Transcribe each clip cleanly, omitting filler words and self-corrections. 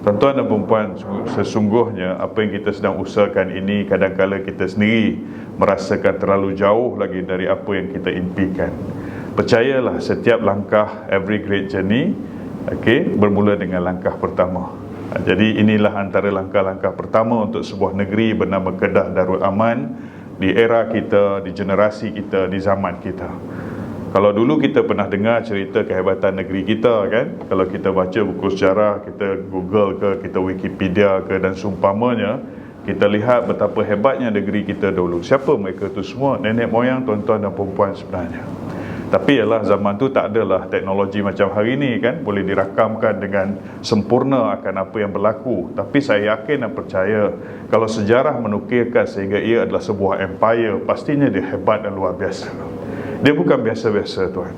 Tuan-tuan dan puan-puan, sesungguhnya apa yang kita sedang usahakan ini kadang-kala kita sendiri merasakan terlalu jauh lagi dari apa yang kita impikan. Percayalah, setiap langkah, every great journey, bermula dengan langkah pertama. Jadi inilah antara langkah-langkah pertama untuk sebuah negeri bernama Kedah Darul Aman di era kita, di generasi kita, di zaman kita. Kalau dulu kita pernah dengar cerita kehebatan negeri kita kan, kalau kita baca buku sejarah, kita Google ke, kita Wikipedia ke dan seumpamanya, kita lihat betapa hebatnya negeri kita dulu. Siapa mereka tu semua? Nenek moyang tuan-tuan dan puan-puan sebenarnya. Tapi ialah zaman tu tak adalah teknologi macam hari ini kan, boleh dirakamkan dengan sempurna akan apa yang berlaku. Tapi saya yakin dan percaya kalau sejarah menukilkan sehingga ia adalah sebuah empire, pastinya dia hebat dan luar biasa. Dia bukan biasa-biasa tuan.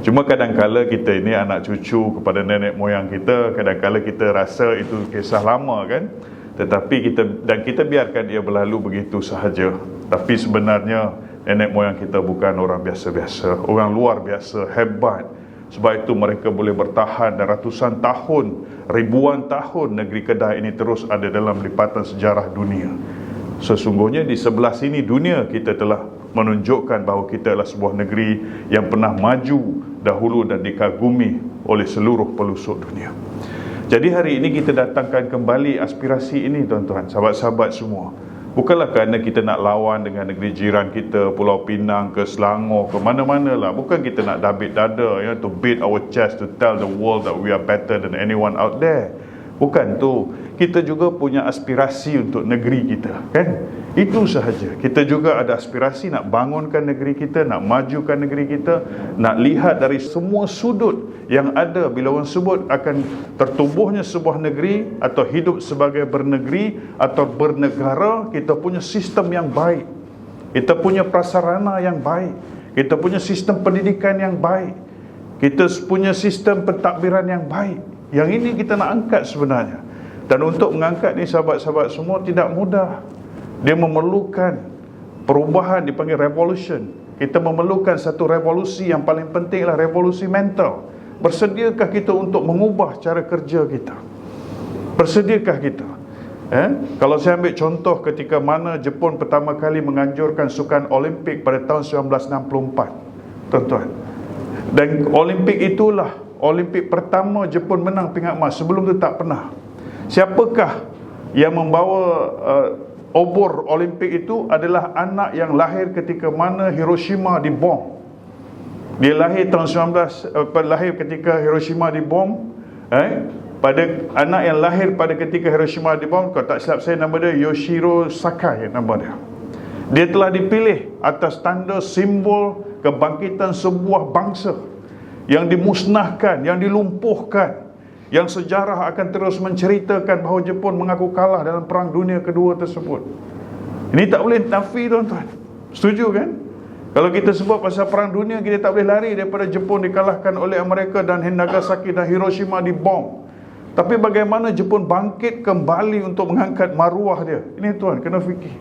Cuma kadang-kala kita ini anak cucu kepada nenek moyang kita, kadang-kala kita rasa itu kisah lama kan. Tetapi kita biarkan dia berlalu begitu sahaja. Tapi sebenarnya nenek moyang kita bukan orang biasa-biasa, orang luar biasa, hebat. Sebab itu mereka boleh bertahan dan ratusan tahun, ribuan tahun negeri Kedah ini terus ada dalam lipatan sejarah dunia. Sesungguhnya di sebelah sini dunia kita telah menunjukkan bahawa kita adalah sebuah negeri yang pernah maju dahulu dan dikagumi oleh seluruh pelosok dunia. Jadi hari ini kita datangkan kembali aspirasi ini tuan-tuan, sahabat-sahabat semua. Bukanlah kerana kita nak lawan dengan negeri jiran kita, Pulau Pinang ke Selangor ke mana-mana lah. Bukan kita nak dabit dada to beat our chest to tell the world that we are better than anyone out there. Bukan tu. Kita juga punya aspirasi untuk negeri kita kan. Itu sahaja. Kita juga ada aspirasi nak bangunkan negeri kita, nak majukan negeri kita, nak lihat dari semua sudut yang ada bila orang sebut akan tertubuhnya sebuah negeri atau hidup sebagai bernegeri atau bernegara. Kita punya sistem yang baik, kita punya prasarana yang baik, kita punya sistem pendidikan yang baik, kita punya sistem pentadbiran yang baik. Yang ini kita nak angkat sebenarnya. Dan untuk mengangkat ni sahabat-sahabat semua tidak mudah. Dia memerlukan perubahan, dipanggil revolution. Kita memerlukan satu revolusi, yang paling penting adalah revolusi mental. Bersediakah kita untuk mengubah cara kerja kita? Bersediakah kita? Kalau saya ambil contoh ketika mana Jepun pertama kali menganjurkan sukan Olimpik pada tahun 1964, tuan-tuan. Dan Olimpik itulah Olimpik pertama Jepun menang pingat emas. Sebelum itu tak pernah. Siapakah yang membawa obor Olimpik itu? Adalah anak yang lahir ketika mana Hiroshima dibom. Dia lahir tahun 19 lahir ketika Hiroshima dibom. Pada anak yang lahir pada ketika Hiroshima dibom, kalau tak silap saya nama dia Yoshiro Sakai nama dia. Dia telah dipilih atas tanda simbol kebangkitan sebuah bangsa yang dimusnahkan, yang dilumpuhkan, yang sejarah akan terus menceritakan bahawa Jepun mengaku kalah dalam Perang Dunia Kedua tersebut. Ini tak boleh nafi tuan-tuan. Setuju kan? Kalau kita sebut pasal Perang Dunia, kita tak boleh lari daripada Jepun dikalahkan oleh Amerika dan Nagasaki dan Hiroshima dibom. Tapi bagaimana Jepun bangkit kembali untuk mengangkat maruah dia? Ini tuan, kena fikir.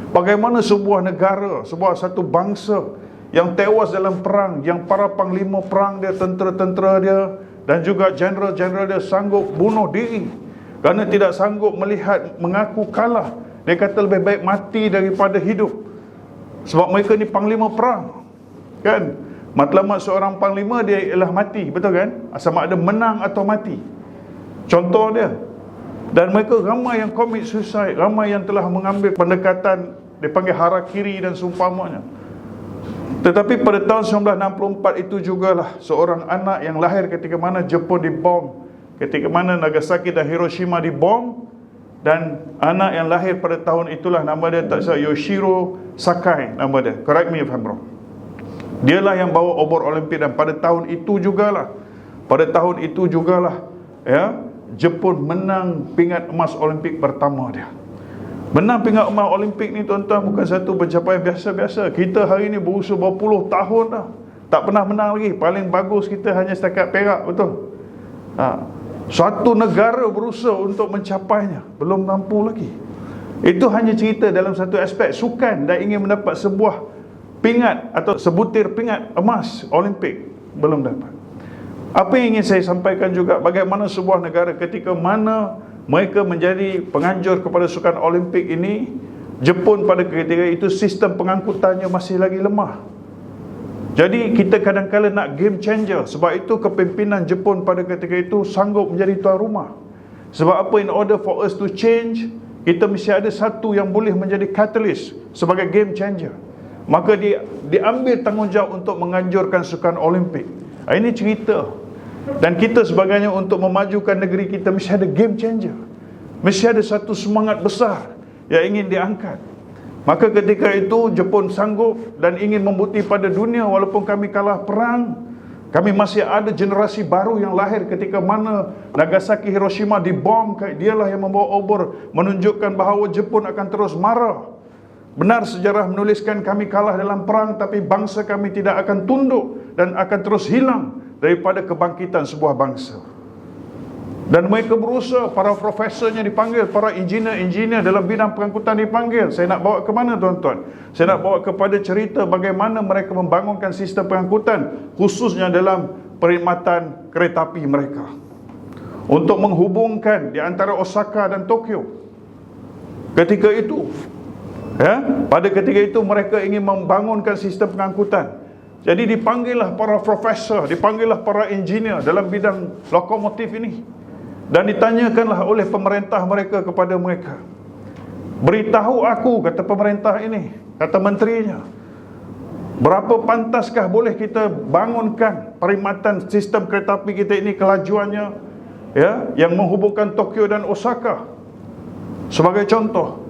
Bagaimana sebuah negara, satu bangsa yang tewas dalam perang, yang para panglima perang dia, tentera-tentera dia dan juga jeneral-jeneral dia sanggup bunuh diri kerana tidak sanggup melihat mengaku kalah. Dia kata lebih baik mati daripada hidup, sebab mereka ni panglima perang kan. Matlamat seorang panglima dia ialah mati, betul kan? Sama ada menang atau mati, contoh dia. Dan mereka ramai yang commit suicide, ramai yang telah mengambil pendekatan dipanggil harakiri dan seumpamanya. Tetapi pada tahun 1964 itu jugalah seorang anak yang lahir ketika mana Jepun dibom, ketika mana Nagasaki dan Hiroshima dibom. Dan anak yang lahir pada tahun itulah nama dia tak salah Yoshiro Sakai nama dia. Correct me if I'm wrong. Dialah yang bawa obor Olimpik. Dan pada tahun itu jugalah Jepun menang pingat emas Olimpik pertama dia. Menang pingat emas Olimpik ni tuan-tuan bukan satu pencapaian biasa-biasa. Kita hari ni berusaha berpuluh tahun dah, tak pernah menang lagi. Paling bagus kita hanya setakat perak, betul? Suatu negara berusaha untuk mencapainya, belum mampu lagi. Itu hanya cerita dalam satu aspek sukan dan ingin mendapat sebuah pingat atau sebutir pingat emas Olimpik, belum dapat. Apa yang ingin saya sampaikan juga, bagaimana sebuah negara ketika mana mereka menjadi penganjur kepada sukan Olimpik ini. Jepun pada ketika itu sistem pengangkutannya masih lagi lemah. Jadi kita kadang-kadang nak game changer. Sebab itu kepimpinan Jepun pada ketika itu sanggup menjadi tuan rumah. Sebab apa? In order for us to change, kita mesti ada satu yang boleh menjadi catalyst sebagai game changer. Maka diambil tanggungjawab untuk menganjurkan sukan Olimpik. Ini cerita. Dan kita sebagainya untuk memajukan negeri kita mesti ada game changer. Mesti ada satu semangat besar yang ingin diangkat. Maka ketika itu Jepun sanggup dan ingin membukti pada dunia, walaupun kami kalah perang, kami masih ada generasi baru yang lahir ketika mana Nagasaki, Hiroshima dibom. Dialah yang membawa obor menunjukkan bahawa Jepun akan terus marah. Benar sejarah menuliskan kami kalah dalam perang, tapi bangsa kami tidak akan tunduk dan akan terus hilang daripada kebangkitan sebuah bangsa. Dan mereka berusaha, para profesornya dipanggil, para engineer dalam bidang pengangkutan dipanggil. Saya nak bawa ke mana tuan-tuan? Saya nak bawa kepada cerita bagaimana mereka membangunkan sistem pengangkutan, khususnya dalam perkhidmatan kereta api mereka, untuk menghubungkan di antara Osaka dan Tokyo. Ketika itu, pada ketika itu mereka ingin membangunkan sistem pengangkutan. Jadi dipanggillah para profesor, dipanggillah para engineer dalam bidang lokomotif ini. Dan ditanyakanlah oleh pemerintah mereka kepada mereka, beritahu aku, kata pemerintah ini, kata menterinya, berapa pantaskah boleh kita bangunkan perkhidmatan sistem kereta api kita ini, kelajuannya yang menghubungkan Tokyo dan Osaka sebagai contoh.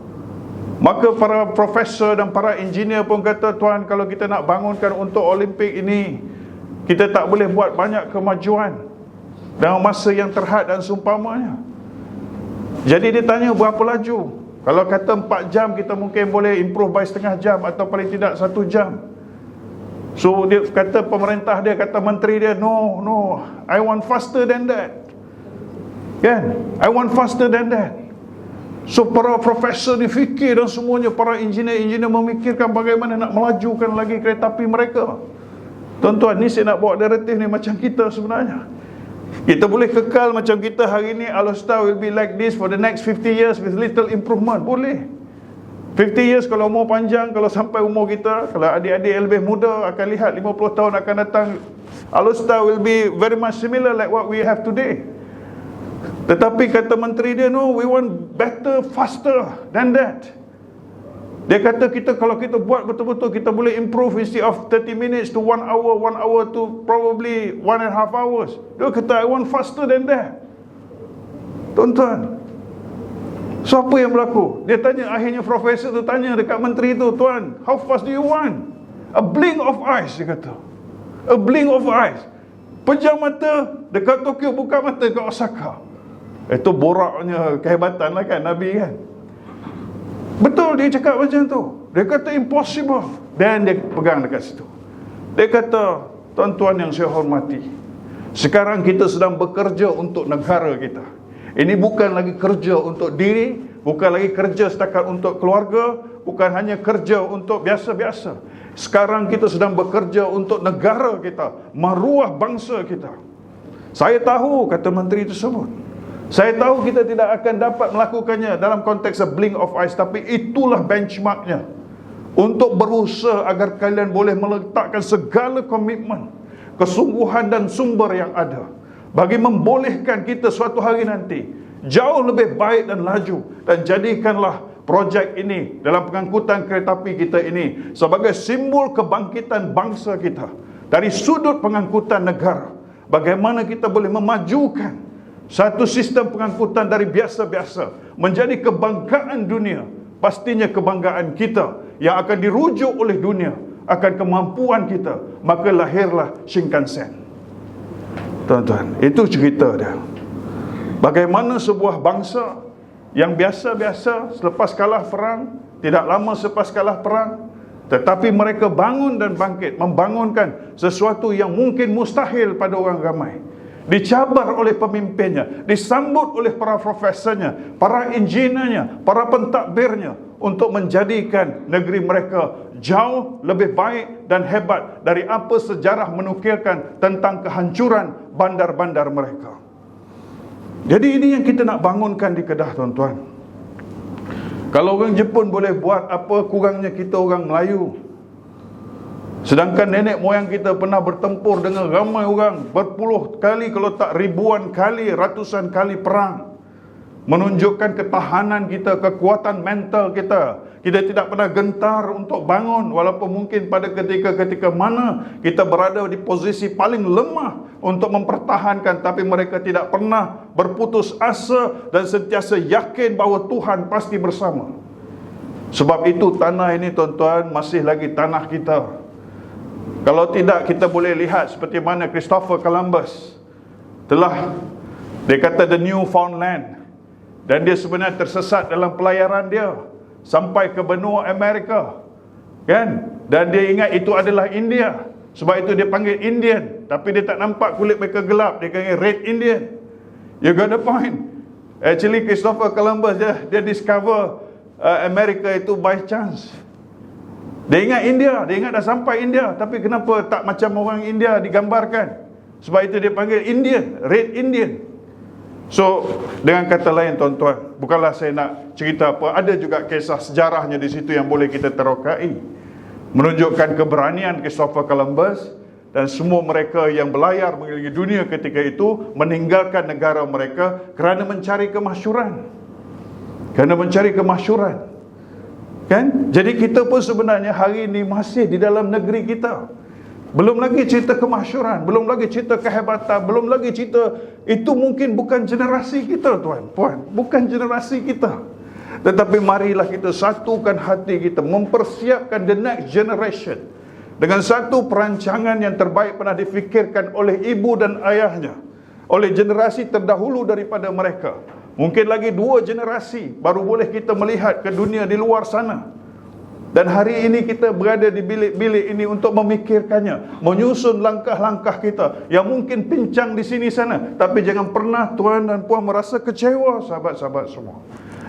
Maka para profesor dan para engineer pun kata, tuan, kalau kita nak bangunkan untuk Olimpik ini, kita tak boleh buat banyak kemajuan dalam masa yang terhad dan seumpamanya. Jadi dia tanya berapa laju. Kalau kata 4 jam, kita mungkin boleh improve by setengah jam atau paling tidak 1 jam. So dia kata, pemerintah dia, kata menteri dia, no, I want faster than that. Kan? I want faster than that. So para profesor ni fikir dan semuanya, para engineer memikirkan bagaimana nak melajukan lagi kereta api mereka. Tuan-tuan, ni saya nak bawa naratif ni macam kita sebenarnya. Kita boleh kekal macam kita hari ini, Alostar will be like this for the next 50 years with little improvement. Boleh. 50 years kalau umur panjang, kalau sampai umur kita, kalau adik-adik yang lebih muda akan lihat 50 tahun akan datang, Alostar will be very much similar like what we have today. Tetapi kata menteri dia, no, we want better, faster than that. Dia kata kalau kita buat betul-betul, kita boleh improve instead of 30 minutes to 1 hour, 1 hour to probably 1.5 hours. Dia kata, I want faster than that. Tuan-tuan, so apa yang berlaku? Dia tanya, akhirnya profesor tu tanya dekat menteri tu, tuan, how fast do you want? A blink of eyes, dia kata. A blink of eyes. Pejam mata, dekat Tokyo, buka mata dekat Osaka. Itu boraknya kehebatan lah kan, Nabi kan. Betul dia cakap macam tu. Dia kata impossible. Dan dia pegang dekat situ. Dia kata, tuan-tuan yang saya hormati, sekarang kita sedang bekerja untuk negara kita. Ini bukan lagi kerja untuk diri, bukan lagi kerja setakat untuk keluarga, bukan hanya kerja untuk biasa-biasa. Sekarang kita sedang bekerja untuk negara kita, maruah bangsa kita. Saya tahu, kata menteri tersebut, saya tahu kita tidak akan dapat melakukannya dalam konteks a blink of eyes, tapi itulah benchmarknya untuk berusaha agar kalian boleh meletakkan segala komitmen, kesungguhan dan sumber yang ada bagi membolehkan kita suatu hari nanti jauh lebih baik dan laju. Dan jadikanlah projek ini dalam pengangkutan kereta api kita ini sebagai simbol kebangkitan bangsa kita dari sudut pengangkutan negara. Bagaimana kita boleh memajukan satu sistem pengangkutan dari biasa-biasa menjadi kebanggaan dunia. Pastinya kebanggaan kita yang akan dirujuk oleh dunia akan kemampuan kita. Maka lahirlah Shinkansen. Tuan-tuan, itu cerita dia. Bagaimana sebuah bangsa yang biasa-biasa selepas kalah perang, tidak lama selepas kalah perang, tetapi mereka bangun dan bangkit, membangunkan sesuatu yang mungkin mustahil pada orang ramai. Dicabar oleh pemimpinnya, disambut oleh para profesornya, para engineernya, para pentadbirnya, untuk menjadikan negeri mereka jauh lebih baik dan hebat dari apa sejarah menukilkan tentang kehancuran bandar-bandar mereka. Jadi ini yang kita nak bangunkan di Kedah, tuan-tuan. Kalau orang Jepun boleh buat, apa kurangnya kita orang Melayu? Sedangkan nenek moyang kita pernah bertempur dengan ramai orang, berpuluh kali kalau tak ribuan kali, ratusan kali perang, menunjukkan ketahanan kita, kekuatan mental kita. Kita tidak pernah gentar untuk bangun, walaupun mungkin pada ketika-ketika mana kita berada di posisi paling lemah untuk mempertahankan, tapi mereka tidak pernah berputus asa dan sentiasa yakin bahawa Tuhan pasti bersama. Sebab itu tanah ini, tuan-tuan, masih lagi tanah kita. Kalau tidak, kita boleh lihat seperti mana Christopher Columbus telah, dia kata the new found land, dan dia sebenarnya tersesat dalam pelayaran dia sampai ke benua Amerika, kan? Dan dia ingat itu adalah India, sebab itu dia panggil Indian, tapi dia tak nampak kulit mereka gelap, dia panggil Red Indian. You got the point. Actually Christopher Columbus dia discover Amerika itu by chance. Dia ingat India, dia ingat dah sampai India, tapi kenapa tak macam orang India digambarkan? Sebab itu dia panggil Indian, Red Indian. So, dengan kata lain, tuan-tuan, bukanlah saya nak cerita apa, ada juga kisah sejarahnya di situ yang boleh kita terokai, menunjukkan keberanian Christopher Columbus dan semua mereka yang berlayar mengelilingi dunia ketika itu, meninggalkan negara mereka kerana mencari kemasyhuran. Kan? Jadi kita pun sebenarnya hari ini masih di dalam negeri kita. Belum lagi cerita kemasyhuran, belum lagi cerita kehebatan, belum lagi cerita, itu mungkin bukan generasi kita, tuan, puan, bukan generasi kita. Tetapi marilah kita satukan hati kita, mempersiapkan the next generation dengan satu perancangan yang terbaik pernah difikirkan oleh ibu dan ayahnya, oleh generasi terdahulu daripada mereka. Mungkin lagi 2 generasi baru boleh kita melihat ke dunia di luar sana. Dan hari ini kita berada di bilik-bilik ini untuk memikirkannya, menyusun langkah-langkah kita yang mungkin pincang di sini sana. Tapi jangan pernah tuan dan puan merasa kecewa, sahabat-sahabat semua.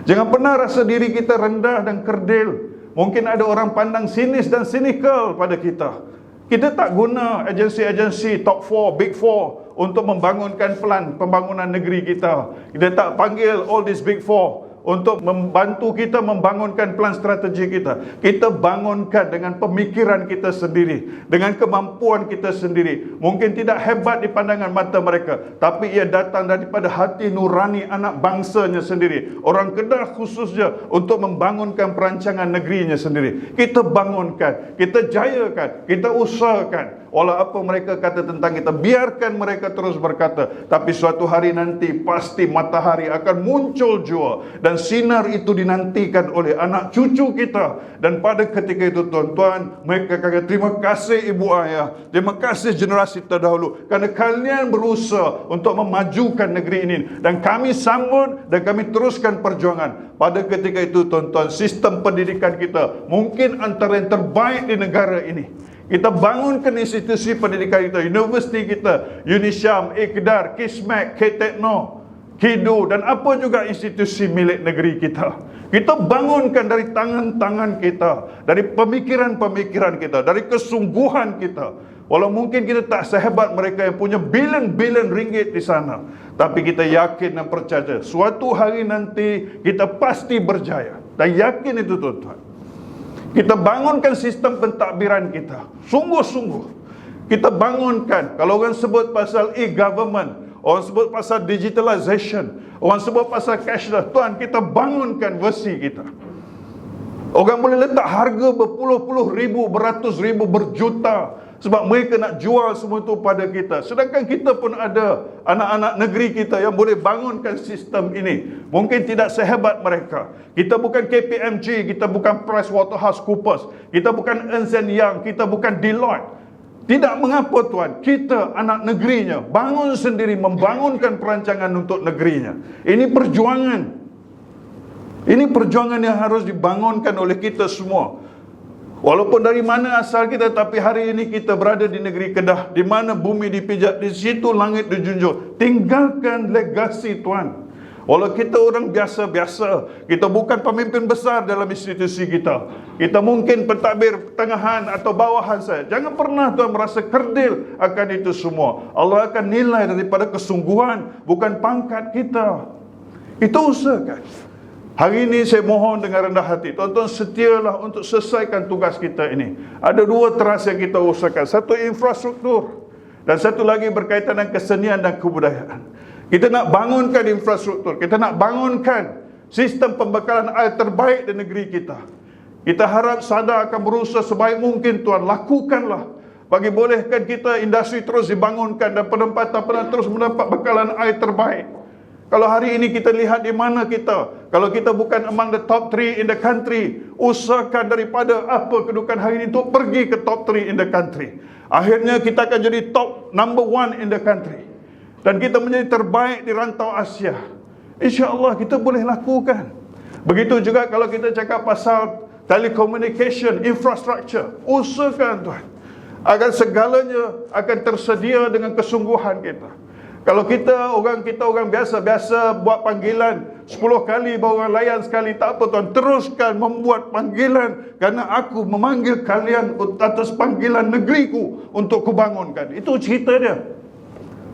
Jangan pernah rasa diri kita rendah dan kerdil. Mungkin ada orang pandang sinis dan cynical pada kita. Kita tak guna agensi-agensi top 4, big 4 untuk membangunkan pelan pembangunan negeri kita. Kita tak panggil all these big 4 untuk membantu kita membangunkan plan strategi kita. Kita bangunkan dengan pemikiran kita sendiri, dengan kemampuan kita sendiri. Mungkin tidak hebat di pandangan mata mereka, tapi ia datang daripada hati nurani anak bangsanya sendiri, orang Kedah khususnya, untuk membangunkan perancangan negerinya sendiri. Kita bangunkan, kita jayakan, kita usahakan. Walau apa mereka kata tentang kita, biarkan mereka terus berkata. Tapi suatu hari nanti pasti matahari akan muncul jua, dan sinar itu dinantikan oleh anak cucu kita. Dan pada ketika itu, tuan-tuan, mereka kata, terima kasih ibu ayah, terima kasih generasi terdahulu, kerana kalian berusaha untuk memajukan negeri ini, dan kami sambut dan kami teruskan perjuangan. Pada ketika itu, tuan-tuan, sistem pendidikan kita mungkin antara yang terbaik di negara ini. Kita bangunkan institusi pendidikan kita, universiti kita, UNISYAM, IKDAR, KISMEK, KTekno, KIDU, dan apa juga institusi milik negeri kita. Kita bangunkan dari tangan-tangan kita, dari pemikiran-pemikiran kita, dari kesungguhan kita. Walau mungkin kita tak sehebat mereka yang punya bilion-bilion ringgit di sana, tapi kita yakin dan percaya suatu hari nanti kita pasti berjaya. Dan yakin itu, tuan-tuan. Kita bangunkan sistem pentadbiran kita, sungguh-sungguh. Kita bangunkan, kalau orang sebut pasal e-government, orang sebut pasal digitalization, orang sebut pasal cashless, tuan, kita bangunkan versi kita. Orang boleh letak harga berpuluh-puluh ribu, beratus ribu, berjuta, sebab mereka nak jual semua itu pada kita. Sedangkan kita pun ada anak-anak negeri kita yang boleh bangunkan sistem ini. Mungkin tidak sehebat mereka. Kita bukan KPMG, kita bukan PricewaterhouseCoopers, kita bukan Ernst & Young, kita bukan Deloitte. Tidak mengapa, tuan, kita anak negerinya bangun sendiri, membangunkan perancangan untuk negerinya. Ini perjuangan. Ini perjuangan yang harus dibangunkan oleh kita semua. Walaupun dari mana asal kita, tapi hari ini kita berada di negeri Kedah, di mana bumi dipijak, di situ langit dijunjung. Tinggalkan legasi, tuan. Walau kita orang biasa-biasa, kita bukan pemimpin besar dalam institusi kita, kita mungkin pentadbir pertengahan atau bawahan saja. Jangan pernah tuan merasa kerdil akan itu semua. Allah akan nilai daripada kesungguhan, bukan pangkat kita. Itu usahakan. Hari ini saya mohon dengan rendah hati, tuan-tuan setialah untuk selesaikan tugas kita ini. Ada dua teras yang kita usahakan. Satu, infrastruktur, dan satu lagi berkaitan dengan kesenian dan kebudayaan. Kita nak bangunkan infrastruktur, kita nak bangunkan sistem pembekalan air terbaik di negeri kita. Kita harap SADA akan berusaha sebaik mungkin tuan, lakukanlah. Bagi bolehkan kita industri terus dibangunkan dan penempatan terus mendapat bekalan air terbaik. Kalau hari ini kita lihat di mana kita, kalau kita bukan among the top 3 in the country, usahakan daripada apa kedudukan hari ini untuk pergi ke top 3 in the country. Akhirnya kita akan jadi top number 1 in the country. Dan kita menjadi terbaik di rantau Asia. InsyaAllah kita boleh lakukan. Begitu juga kalau kita cakap pasal telecommunication, infrastructure. Usahakan tuan, agar segalanya akan tersedia dengan kesungguhan kita. Kalau kita orang biasa-biasa buat panggilan 10 kali baru orang layan sekali, tak apa tuan, teruskan membuat panggilan, kerana aku memanggil kalian atas panggilan negeriku untuk kubangunkan. Itu cerita dia.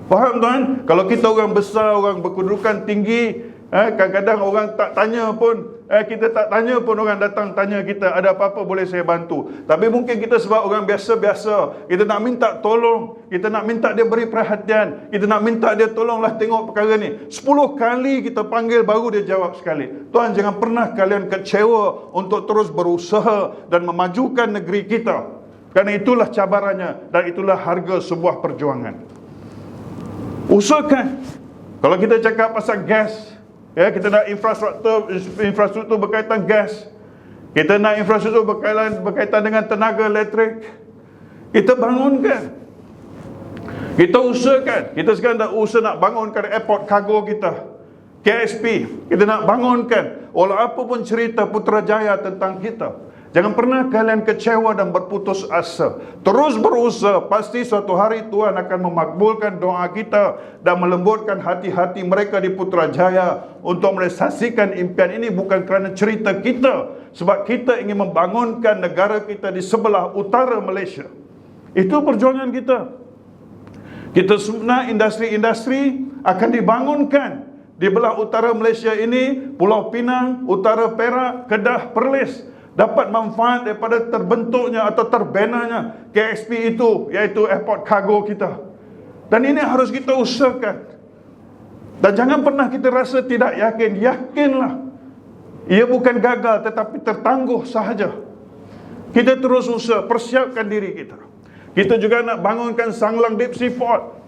Faham tuan? Kalau kita orang besar, orang berkedudukan tinggi, kadang-kadang orang tak tanya pun, kita tak tanya pun orang datang tanya kita, ada apa-apa boleh saya bantu. Tapi mungkin kita sebab orang biasa-biasa, kita nak minta tolong, kita nak minta dia beri perhatian, kita nak minta dia tolonglah tengok perkara ni. 10 kali kita panggil baru dia jawab sekali. Tuan, jangan pernah kalian kecewa untuk terus berusaha dan memajukan negeri kita. Kerana itulah cabarannya dan itulah harga sebuah perjuangan. Usahakan. Kalau kita cakap pasal gas, kita nak infrastruktur berkaitan gas, kita nak infrastruktur berkaitan dengan tenaga elektrik, kita bangunkan, kita usahakan. Kita sekarang dah usaha nak bangunkan airport kargo kita, KSP. Kita nak bangunkan. Walau apa pun cerita Putrajaya tentang kita, jangan pernah kalian kecewa dan berputus asa. Terus berusaha. Pasti suatu hari Tuhan akan memakbulkan doa kita dan melembutkan hati-hati mereka di Putrajaya untuk merealisasikan impian ini, bukan kerana cerita kita, sebab kita ingin membangunkan negara kita di sebelah utara Malaysia. Itu perjuangan kita. Kita sebenarnya industri-industri akan dibangunkan di belah utara Malaysia ini. Pulau Pinang, Utara Perak, Kedah, Perlis dapat manfaat daripada terbentuknya atau terbenanya KSP itu, iaitu airport kargo kita. Dan ini harus kita usahakan. Dan jangan pernah kita rasa tidak yakin. Yakinlah. Ia bukan gagal tetapi tertangguh sahaja. Kita terus usaha, persiapkan diri kita. Kita juga nak bangunkan Sanglang Deep Sea Port.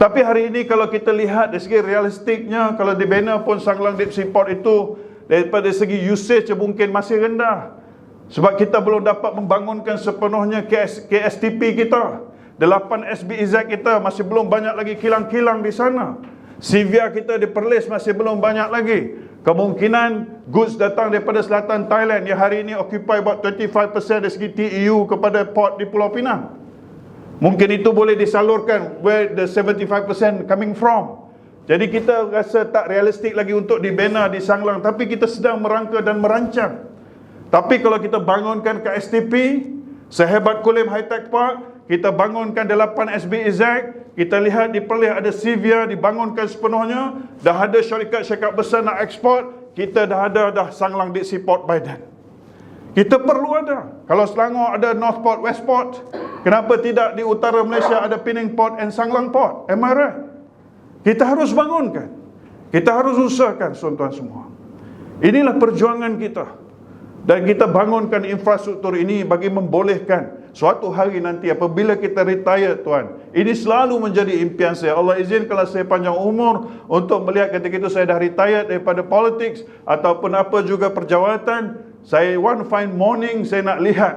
Tapi hari ini kalau kita lihat dari segi realistiknya, kalau dibina pun Sanglang Deep Sea Port itu, daripada segi usage mungkin masih rendah. Sebab kita belum dapat membangunkan sepenuhnya KSTP kita. 8 SBEZ kita masih belum banyak lagi kilang-kilang di sana. Sivia kita di Perlis masih belum banyak lagi. Kemungkinan goods datang daripada selatan Thailand yang hari ini occupy about 25% dari segi TEU kepada port di Pulau Pinang. Mungkin itu boleh disalurkan where the 75% coming from. Jadi kita rasa tak realistik lagi untuk dibina di Sanglang, tapi kita sedang merangka dan merancang. Tapi kalau kita bangunkan KSTP, sehebat Kulim High Tech Park, kita bangunkan 8 SBEZ, kita lihat di Perlis ada Sivia dibangunkan sepenuhnya, dah ada syarikat-syarikat besar nak ekspor, kita dah ada Sanglang Deep Sea Port by then. Kita perlu ada. Kalau Selangor ada North Port, West Port, kenapa tidak di utara Malaysia ada Pening Port and Sanglang Port? Am I right? Kita harus bangunkan. Kita harus usahakan, tuan-tuan semua. Inilah perjuangan kita. Dan kita bangunkan infrastruktur ini bagi membolehkan suatu hari nanti apabila kita retire, tuan. Ini selalu menjadi impian saya. Allah izinkanlah saya panjang umur untuk melihat ketika itu saya dah retire daripada politics ataupun apa juga perjawatan. Saya one fine morning saya nak lihat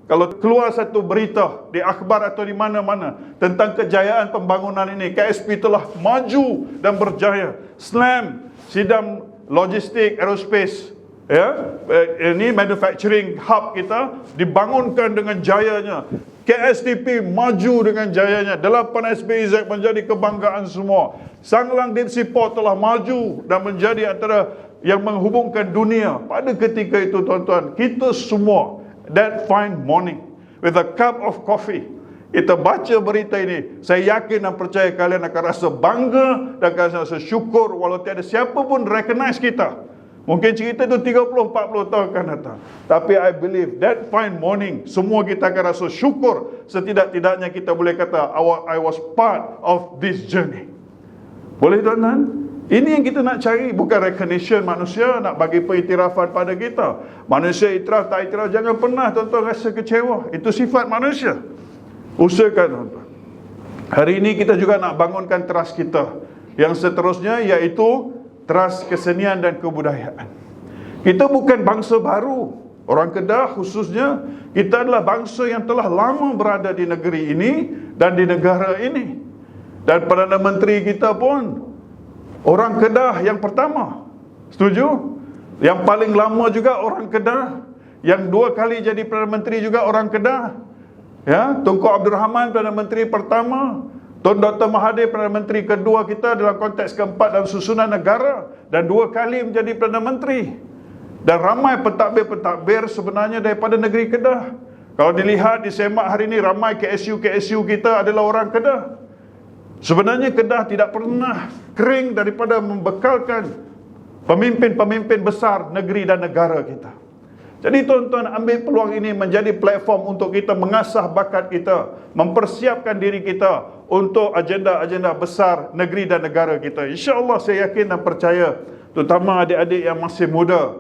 kalau keluar satu berita di akhbar atau di mana-mana tentang kejayaan pembangunan ini, KSP telah maju dan berjaya. SLAM, Sidam Logistik Aerospace, ini manufacturing hub kita dibangunkan dengan jayanya. KSTP maju dengan jayanya. 8 SBEZ menjadi kebanggaan semua. Sanglang Deep Sea Port telah maju dan menjadi antara yang menghubungkan dunia. Pada ketika itu tuan-tuan, kita semua that fine morning with a cup of coffee, kita baca berita ini, saya yakin dan percaya kalian akan rasa bangga dan akan rasa syukur walau tiada siapa pun recognize kita. Mungkin cerita itu 30-40 tahun akan datang, tapi I believe that fine morning semua kita akan rasa syukur. Setidak-tidaknya kita boleh kata I was part of this journey. Boleh tuan-tuan? Ini yang kita nak cari, bukan recognition manusia nak bagi pengiktirafan pada kita. Manusia iktiraf tak iktiraf, jangan pernah tuan-tuan rasa kecewa. Itu sifat manusia. Usahakan tuan-tuan. Hari ini kita juga nak bangunkan trust kita. Yang seterusnya iaitu trust kesenian dan kebudayaan. Kita bukan bangsa baru. Orang Kedah khususnya, kita adalah bangsa yang telah lama berada di negeri ini dan di negara ini. Dan Perdana Menteri kita pun orang Kedah yang pertama. Setuju? Yang paling lama juga orang Kedah. Yang 2 kali jadi Perdana Menteri juga orang Kedah. Ya, Tunku Abdul Rahman Perdana Menteri pertama, Tun Dr. Mahathir Perdana Menteri kedua kita dalam konteks keempat dalam susunan negara, dan 2 kali menjadi Perdana Menteri. Dan ramai pentadbir-pentadbir sebenarnya daripada negeri Kedah. Kalau dilihat, disemak hari ini, ramai KSU kita adalah orang Kedah. Sebenarnya Kedah tidak pernah kering daripada membekalkan pemimpin-pemimpin besar negeri dan negara kita. Jadi tuan-tuan, ambil peluang ini menjadi platform untuk kita mengasah bakat kita, mempersiapkan diri kita untuk agenda-agenda besar negeri dan negara kita. InsyaAllah saya yakin dan percaya, terutama adik-adik yang masih muda,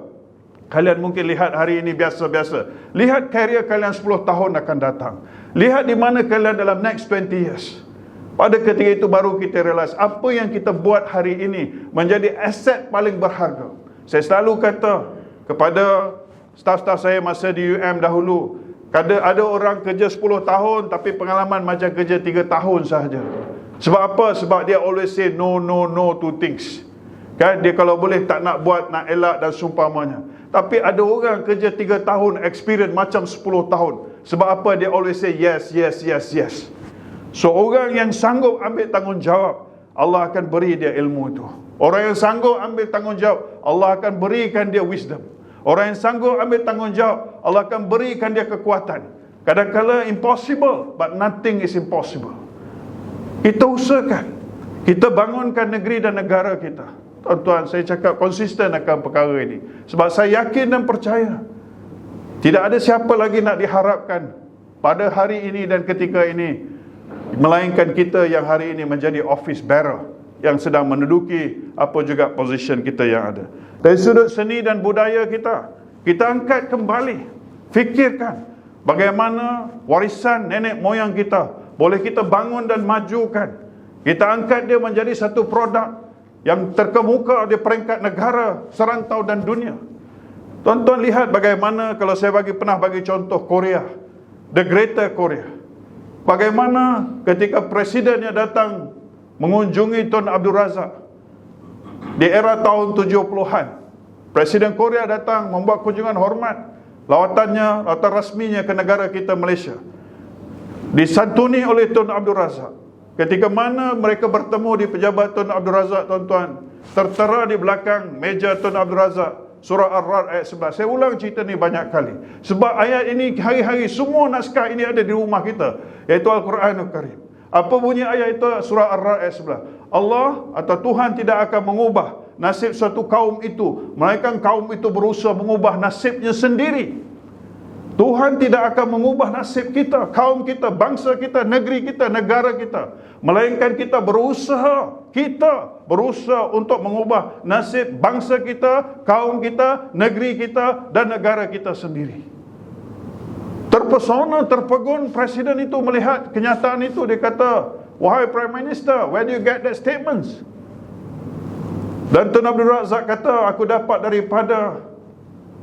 kalian mungkin lihat hari ini biasa-biasa. Lihat karier kalian 10 tahun akan datang. Lihat di mana kalian dalam next 20 years. Pada ketika itu baru kita realize apa yang kita buat hari ini menjadi aset paling berharga. Saya selalu kata kepada staf-staf saya masa di UM dahulu, ada orang kerja 10 tahun tapi pengalaman macam kerja 3 tahun sahaja. Sebab apa? Sebab dia always say no to things. Kan? Dia kalau boleh tak nak buat, nak elak dan seumpamanya. Tapi ada orang kerja 3 tahun, experience macam 10 tahun. Sebab apa? Dia always say yes. So orang yang sanggup ambil tanggungjawab, Allah akan beri dia ilmu itu. Orang yang sanggup ambil tanggungjawab, Allah akan berikan dia wisdom. Orang yang sanggup ambil tanggungjawab, Allah akan berikan dia kekuatan. Kadang-kadang impossible, but nothing is impossible. Kita usahakan, kita bangunkan negeri dan negara kita. Tuan-tuan, saya cakap konsisten akan perkara ini. Sebab saya yakin dan percaya, tidak ada siapa lagi nak diharapkan pada hari ini dan ketika ini, melainkan kita yang hari ini menjadi office bearer, yang sedang menduduki apa juga position kita yang ada. Dari sudut seni dan budaya kita angkat kembali, fikirkan bagaimana warisan nenek moyang kita boleh kita bangun dan majukan. Kita angkat dia menjadi satu produk yang terkemuka di peringkat negara, serantau dan dunia. Tuan-tuan lihat bagaimana, kalau saya pernah bagi contoh Korea, the Greater Korea. Bagaimana ketika presidennya datang mengunjungi Tun Abdul Razak di era tahun 70-an. Presiden Korea datang membuat kunjungan hormat, lawatan rasminya ke negara kita Malaysia. Disantuni oleh Tun Abdul Razak. Ketika mana mereka bertemu di pejabat Tun Abdul Razak, tuan-tuan, tertera di belakang meja Tun Abdul Razak surah Ar-Ra'd ayat 11. Saya ulang cerita ni banyak kali, sebab ayat ini hari-hari semua naskah ini ada di rumah kita, iaitu Al-Quranul Karim. Apa bunyi ayat itu? Surah Ar-Ra'd ayat 11. Allah atau Tuhan tidak akan mengubah nasib suatu kaum itu, melainkan kaum itu berusaha mengubah nasibnya sendiri. Tuhan tidak akan mengubah nasib kita, kaum kita, bangsa kita, negeri kita, negara kita, melainkan kita berusaha untuk mengubah nasib bangsa kita, kaum kita, negeri kita dan negara kita sendiri. Terpesona, terpegun presiden itu melihat kenyataan itu. Dia kata, "Wahai Prime Minister, where do you get that statements?" Dan Tun Abdul Razak kata, "Aku dapat daripada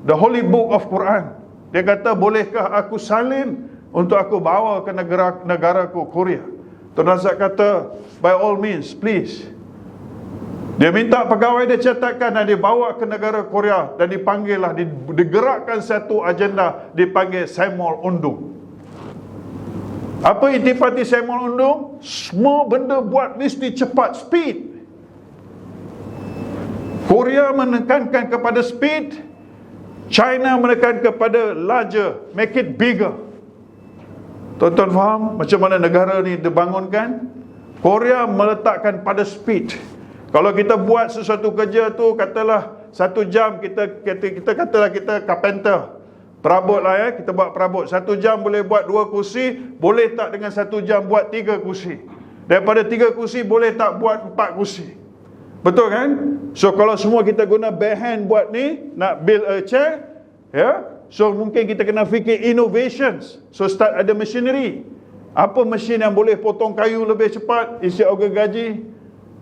the Holy Book of Quran." Dia kata, "Bolehkah aku salin untuk aku bawa ke negaraku Korea?" Tun Razak kata, "By all means, please." Dia minta pegawai dia catatkan dan dibawa ke negara Korea, dan dipanggillah, digerakkan satu agenda, dipanggil Samuel Undung. Apa intipati Samuel Undung? Semua benda buat mesti cepat, speed. Korea menekankan kepada speed, China menekan kepada larger, make it bigger. Tuan-tuan faham macam mana negara ni dibangunkan? Korea meletakkan pada speed. Kalau kita buat sesuatu kerja tu, katalah 1 jam, katalah kita carpenter, perabot lah kita buat perabot. 1 jam boleh buat 2 kursi, boleh tak dengan 1 jam buat 3 kursi? Daripada 3 kursi, boleh tak buat 4 kursi? Betul kan? So kalau semua kita guna bare hand buat ni, nak build a chair, so mungkin kita kena fikir innovations. So start ada machinery. Apa mesin yang boleh potong kayu lebih cepat instead of gergaji?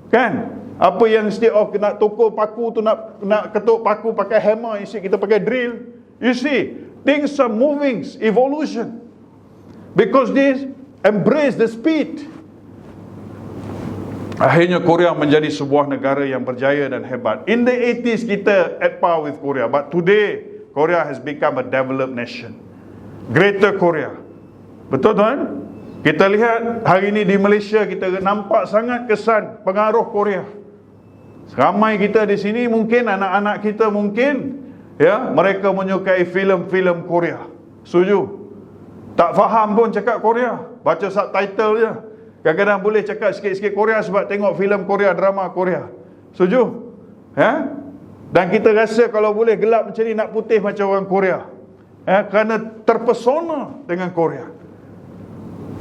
Kan? Apa yang instead of nak tokok paku tu, nak ketuk paku pakai hammer, instead kita pakai drill. You see, things are moving, evolution. Because this embrace the speed. Akhirnya Korea menjadi sebuah negara yang berjaya dan hebat. In the 80s kita at par with Korea, but today Korea has become a developed nation. Greater Korea. Betul tuan? Kita lihat hari ini di Malaysia, kita nampak sangat kesan pengaruh Korea. Ramai kita di sini, mungkin anak-anak kita mungkin mereka menyukai filem-filem Korea. Setuju? Tak faham pun cakap Korea, baca subtitle je. Kadang-kadang boleh cakap sikit-sikit Korea sebab tengok filem Korea, drama Korea. Setuju? Dan kita rasa kalau boleh gelap macam ni, nak putih macam orang Korea. Kerana terpesona dengan Korea.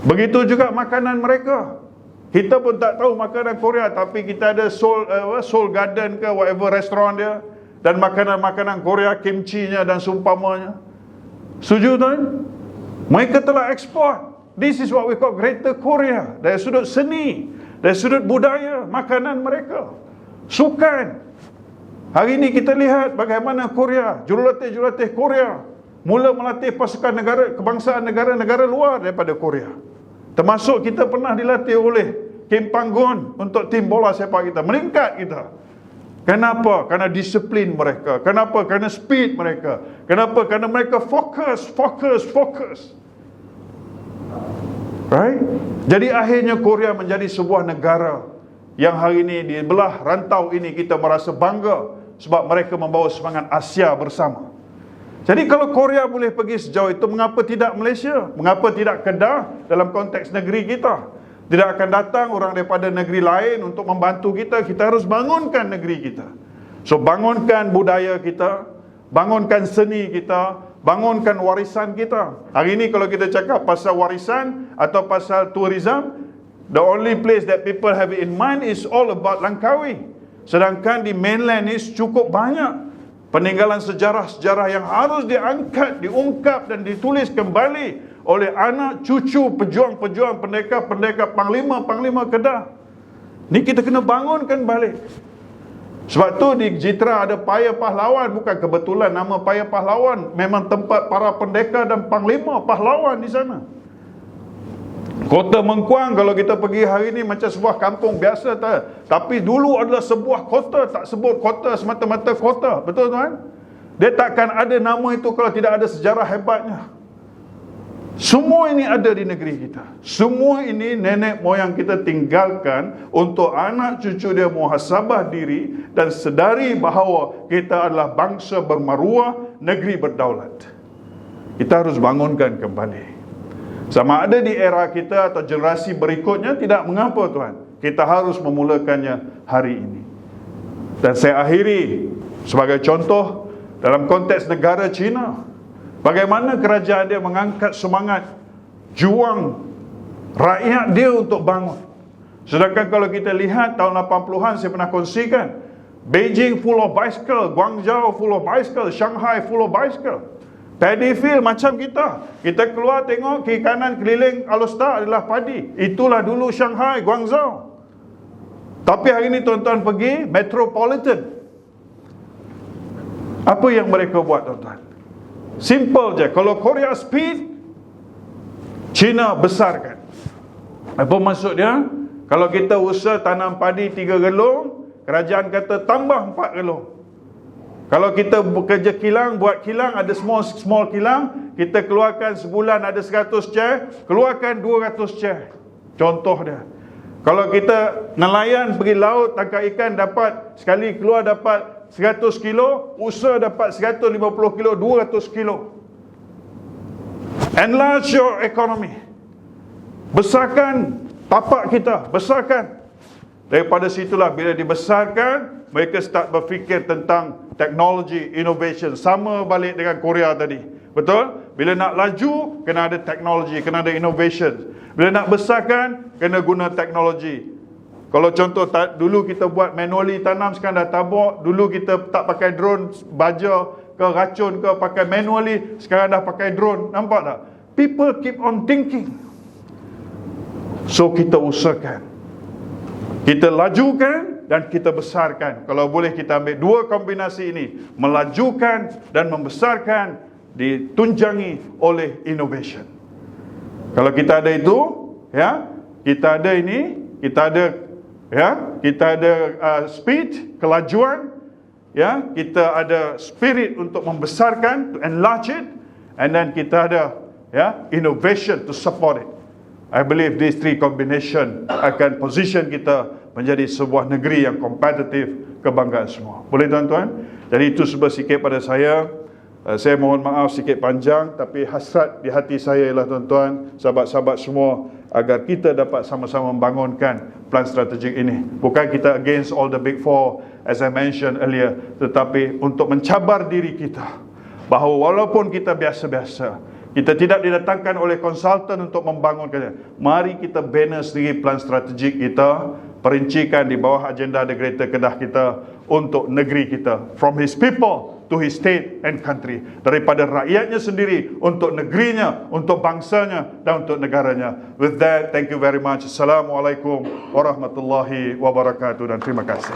Begitu juga makanan mereka. Kita pun tak tahu makanan Korea, tapi kita ada Seoul Garden ke whatever restoran dia, dan makanan-makanan Korea, kimchi-nya dan seumpamanya. Setuju tuan? Mereka telah ekspor. This is what we call Greater Korea. Dari sudut seni, dari sudut budaya, makanan mereka, sukan. Hari ini kita lihat bagaimana Korea, jurulatih-jurulatih Korea mula melatih pasukan negara, kebangsaan negara-negara luar daripada Korea. Termasuk kita pernah dilatih oleh Kim Panggon untuk tim bola sepak kita. Meningkat kita. Kenapa? Kerana disiplin mereka. Kenapa? Kerana speed mereka. Kenapa? Kerana mereka fokus. Right? Jadi akhirnya Korea menjadi sebuah negara yang hari ini di belah rantau ini kita merasa bangga sebab mereka membawa semangat Asia bersama. Jadi kalau Korea boleh pergi sejauh itu, mengapa tidak Malaysia? Mengapa tidak Kedah dalam konteks negeri kita? Tidak akan datang orang daripada negeri lain untuk membantu kita. Kita harus bangunkan negeri kita. So bangunkan budaya kita, bangunkan seni kita, bangunkan warisan kita. Hari ini kalau kita cakap pasal warisan atau pasal tourism, the only place that people have in mind is all about Langkawi. Sedangkan di mainland ni cukup banyak peninggalan sejarah-sejarah yang harus diangkat, diungkap dan ditulis kembali oleh anak cucu pejuang-pejuang, pendekar-pendekar, panglima-panglima Kedah. Ni kita kena bangunkan balik. Sebab tu di Jitra ada Paya Pahlawan. Bukan kebetulan nama Paya Pahlawan, memang tempat para pendekar dan panglima pahlawan di sana. Kota Mengkuang kalau kita pergi hari ni macam sebuah kampung biasa tak? Tapi dulu adalah sebuah kota. Tak sebut kota semata-mata kota. Betul tuan? Dia takkan ada nama itu kalau tidak ada sejarah hebatnya. Semua ini ada di negeri kita. Semua ini nenek moyang kita tinggalkan untuk anak cucu dia muhasabah diri dan sedari bahawa kita adalah bangsa bermaruah, negeri berdaulat. Kita harus bangunkan kembali. Sama ada di era kita atau generasi berikutnya, tidak mengapa tuan. Kita harus memulakannya hari ini. Dan saya akhiri sebagai contoh dalam konteks negara China. Bagaimana kerajaan dia mengangkat semangat juang rakyat dia untuk bangun. Sedangkan kalau kita lihat tahun 80-an, saya pernah kongsikan, Beijing full of bicycle, Guangzhou full of bicycle, Shanghai full of bicycle. Paddy field macam kita. Kita keluar tengok kiri kanan keliling Alostar adalah padi. Itulah dulu Shanghai, Guangzhou. Tapi hari ini tuan-tuan pergi Metropolitan. Apa yang mereka buat tuan-tuan? Simple je. Kalau Korea speed, China besarkan. Apa maksud dia? Kalau kita usaha tanam padi 3 gelong, kerajaan kata tambah 4 gelong. Kalau kita bekerja kilang, buat kilang, ada small kilang, kita keluarkan sebulan ada 100 chair, keluarkan 200 chair. Contoh dia. Kalau kita nelayan pergi laut tangkap ikan, dapat sekali keluar dapat 100 kilo, usaha dapat 150 kilo, 200 kilo. Enlarge your economy. Besarkan tapak kita, besarkan. Daripada situlah bila dibesarkan, mereka start berfikir tentang teknologi, innovation. Sama balik dengan Korea tadi. Betul? Bila nak laju, kena ada teknologi, kena ada innovation. Bila nak besarkan, kena guna teknologi. Kalau contoh, dulu kita buat manually tanam, sekarang dah tabuk. Dulu kita tak pakai drone, baja ke racun ke, pakai manually, sekarang dah pakai drone. Nampak tak? People keep on thinking. So kita usahakan, kita lajukan dan kita besarkan. Kalau boleh kita ambil dua kombinasi ini, melajukan dan membesarkan, ditunjangi oleh innovation. Kalau kita ada itu, ya, kita ada ini, kita ada speed, kelajuan, ya, kita ada spirit untuk membesarkan, to enlarge it, and then kita ada, ya, innovation to support it. I believe these three combination akan position kita menjadi sebuah negeri yang kompetitif, kebanggaan semua. Boleh tuan-tuan? Jadi itu sebab sikit pada saya. Saya mohon maaf sikit panjang, tapi hasrat di hati saya ialah tuan-tuan, sahabat-sahabat semua, agar kita dapat sama-sama membangunkan plan strategik ini. Bukan kita against all the big four as I mentioned earlier, tetapi untuk mencabar diri kita bahawa walaupun kita biasa-biasa, kita tidak didatangkan oleh konsultan untuk membangunkannya. Mari kita bina sendiri plan strategik kita, perincikan di bawah agenda The Greater Kedah kita untuk negeri kita. From his people to his state and country. Daripada rakyatnya sendiri, untuk negerinya, untuk bangsanya, dan untuk negaranya. With that, thank you very much. Assalamualaikum warahmatullahi wabarakatuh dan terima kasih.